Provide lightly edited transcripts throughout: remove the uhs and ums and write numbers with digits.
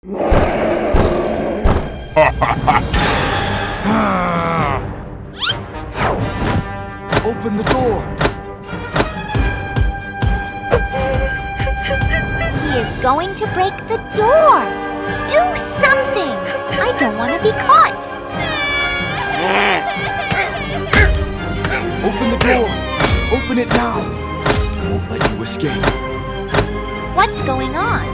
Open the door. He is going to break the door. Do something. I don't want to be caught. Open the door. Open it now. I won't let you escape. What's going on?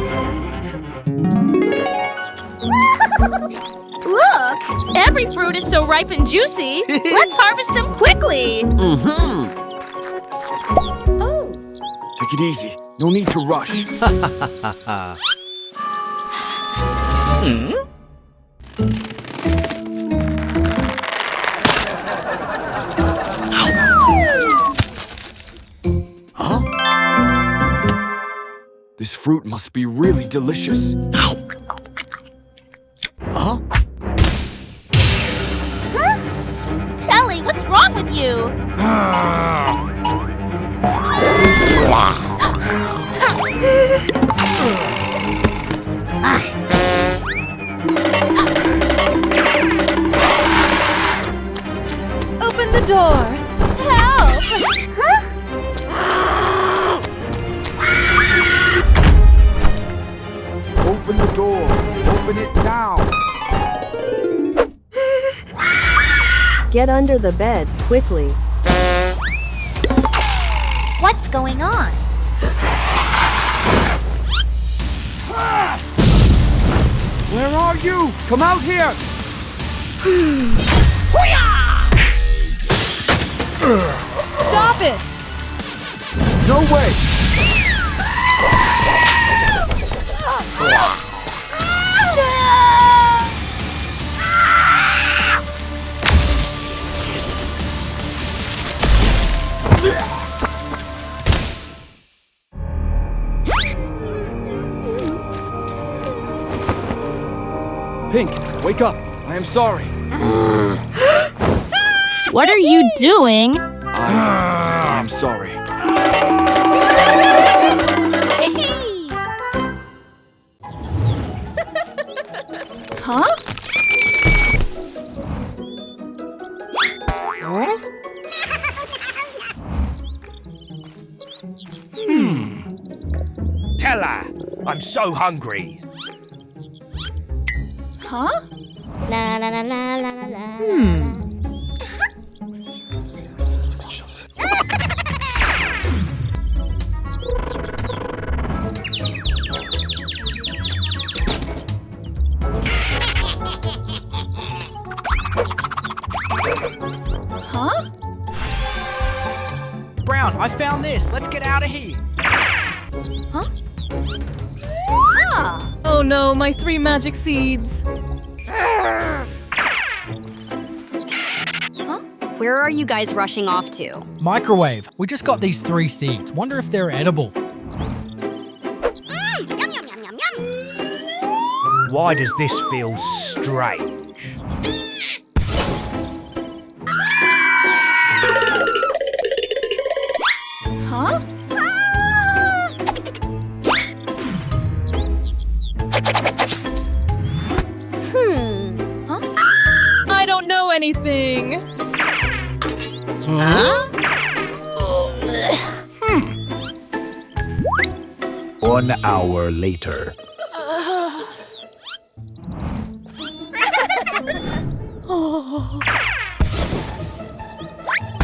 Look! Every fruit is so ripe and juicy. Let's harvest them quickly. Oh. Take it easy. No need to rush. This fruit must be really delicious. Telly, what's wrong with you? Open the door! Help! Open the door. Open it now. Get under the bed, quickly. What's going on? Where are you? Come out here. Stop it! No way. Pink, wake up. I am sorry. What are you doing? I am sorry. Huh? Tella, I'm so hungry. Huh? La la la la la la la. Huh? Brown, I found this. Let's get out of here. Huh? Ah! Oh no, my 3 magic seeds. Where are you guys rushing off to? Microwave. We just got these 3 seeds. Wonder if they're edible. Why does this feel strange? Huh? I don't know anything. 1 hour later.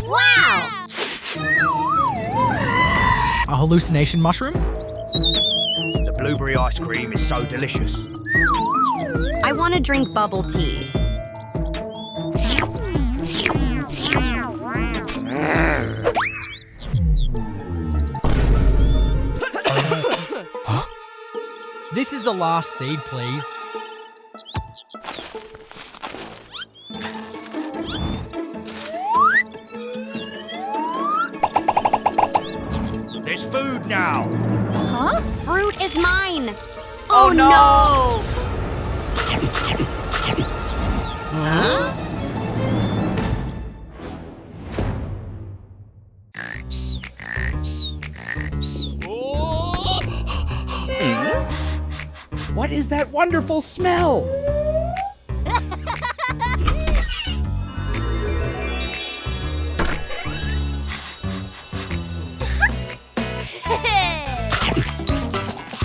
Wow! A hallucination mushroom? The blueberry ice cream is so delicious. I want to drink bubble tea. This is the last seed, please. There's food now. Huh? Fruit is mine. Oh, no. What is that wonderful smell?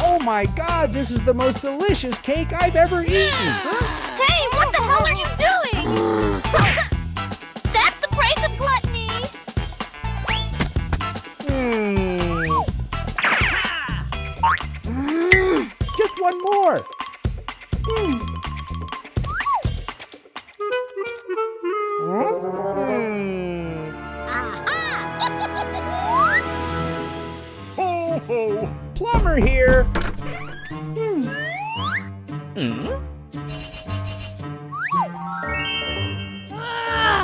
Oh my God, this is the most delicious cake I've ever eaten. Hey, what the hell are you doing? That's the price of gluttony. Just one more. Ho ho! Plumber here.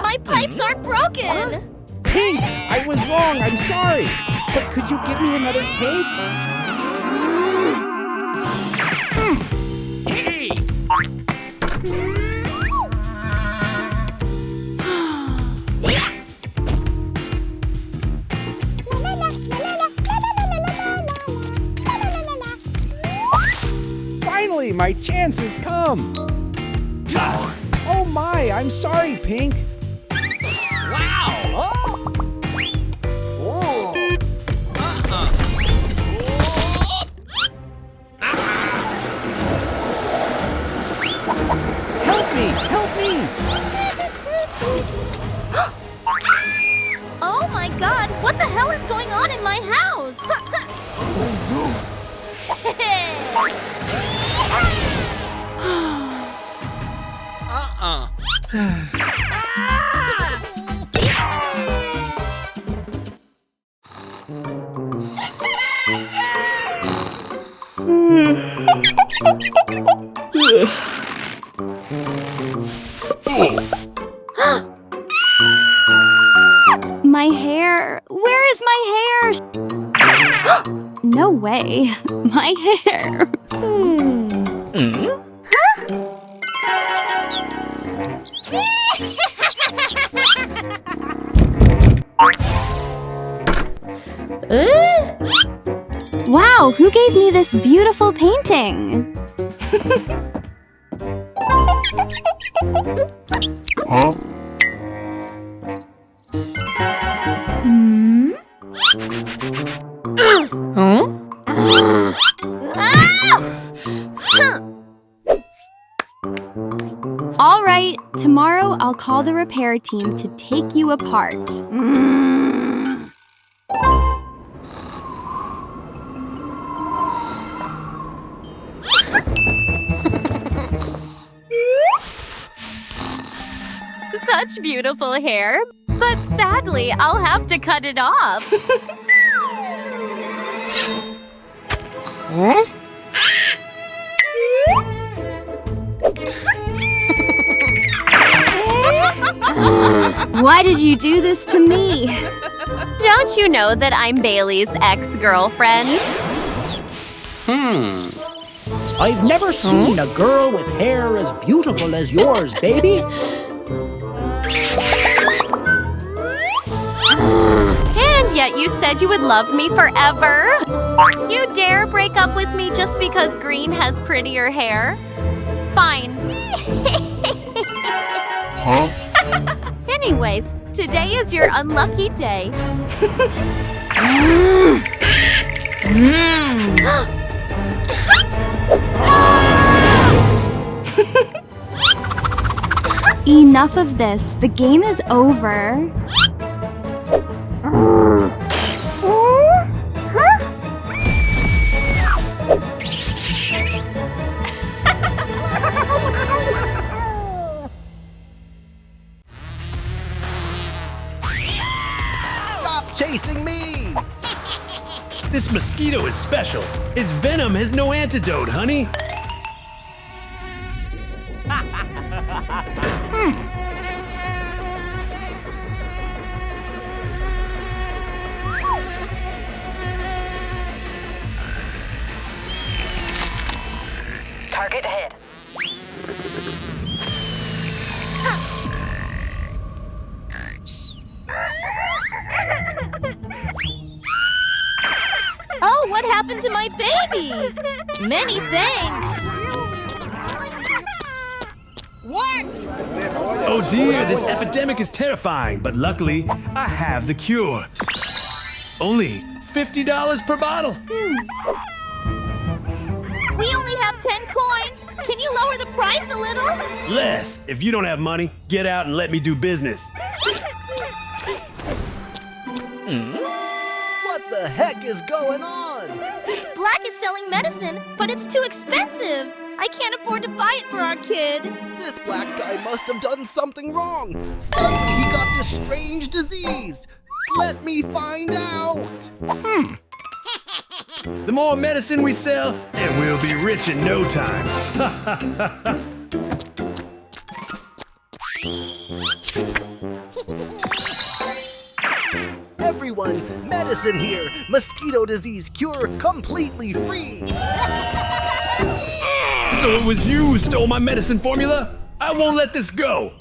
My pipes aren't broken. Pink, I was wrong. I'm sorry. But could you give me another cake? Finally, my chance has come. Oh my, I'm sorry, Pink. Help me! Help me! Oh my God, what the hell is going on in my house? My hair. Where is my hair? No way. My hair. Wow, who gave me this beautiful painting? Huh? All right, tomorrow I'll call the repair team to take you apart. Such beautiful hair, but sadly, I'll have to cut it off. Why did you do this to me? Don't you know that I'm Bailey's ex-girlfriend? I've never seen a girl with hair as beautiful as yours, baby. And yet you said you would love me forever? You dare break up with me just because Green has prettier hair? Fine. Huh? Anyways, today is your unlucky day. Enough of this. The game is over. Stop chasing me! This mosquito is special. Its venom has no antidote, honey. Target hit. Oh, what happened to my baby? Many thanks. dear, this epidemic is terrifying, but luckily, I have the cure. Only $50 per bottle. We only have 10 coins. Can you lower the price a little? Less. If you don't have money, get out and let me do business. What the heck is going on? Black is selling medicine, but it's too expensive. I can't afford to buy it for our kid. This black guy must have done something wrong. Suddenly he got this strange disease. Let me find out. The more medicine we sell, and we'll be rich in no time. Everyone, medicine here. Mosquito disease cure completely free. So it was you who stole my medicine formula? I won't let this go.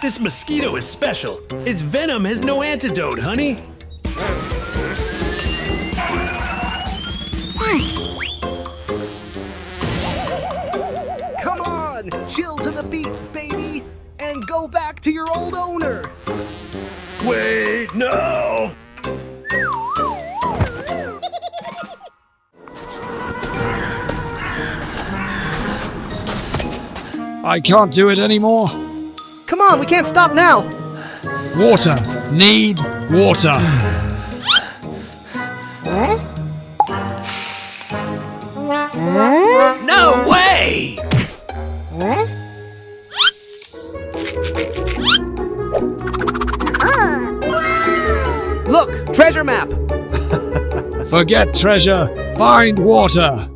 This mosquito is special. Its venom has no antidote, honey. Come on, chill to the beat, baby, and go back to your old owner. Wait, no! I can't do it anymore. Come on, we can't stop now. Water. Need water. No way! Look, treasure map. Forget treasure. Find water.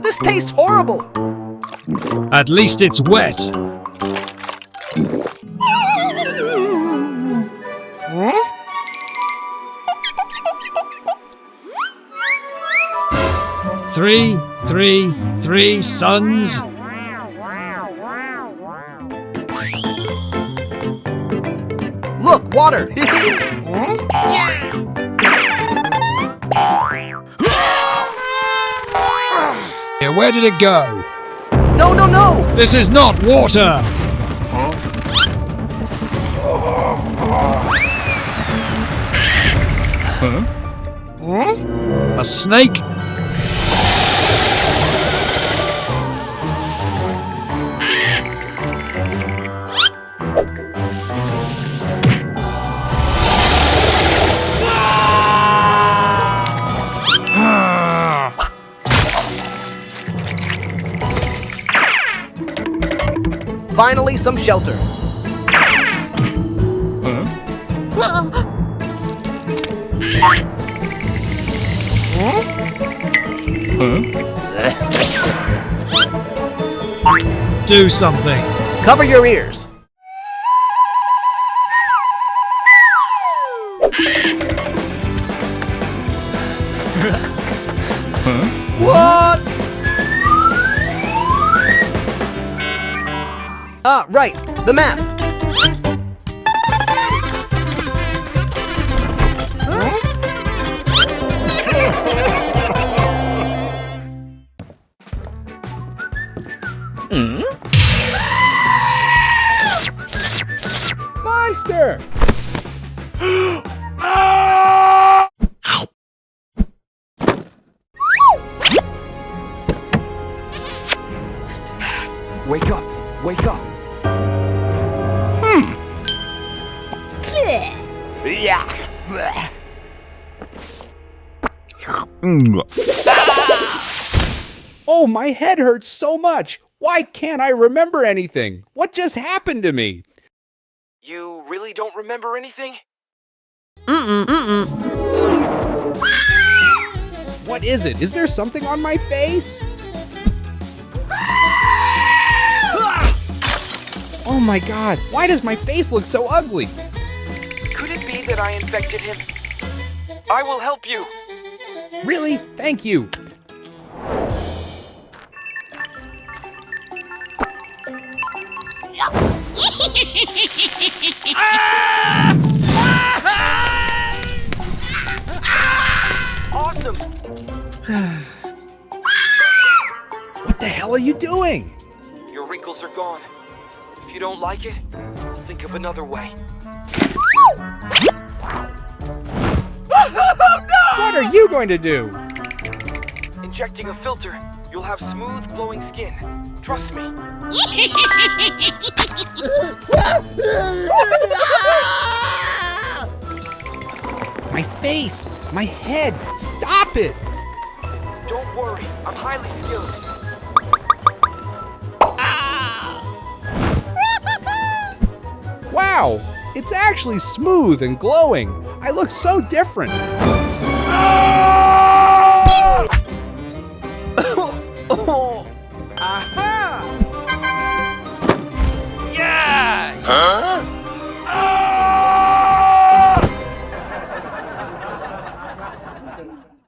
This tastes horrible. At least it's wet. Three sons. Look, water. Where did it go? No, no, no! This is not water! A snake? Finally, some shelter. Do something. Cover your ears. What? Ah, right, the map. Monster! Wake up! Wake up! Oh, my head hurts so much. Why can't I remember anything? What just happened to me? You really don't remember anything? What is it? Is there something on my face? Oh my god, why does my face look so ugly? Could it be that I infected him? I will help you. Really? Thank you. Awesome! What the hell are you doing? Your wrinkles are gone. If you don't like it, I'll think of another way. What are you going to do? Injecting a filter, you'll have smooth, glowing skin. Trust me. My face, my head, stop it! Don't worry, I'm highly skilled. Wow, it's actually smooth and glowing. I look so different.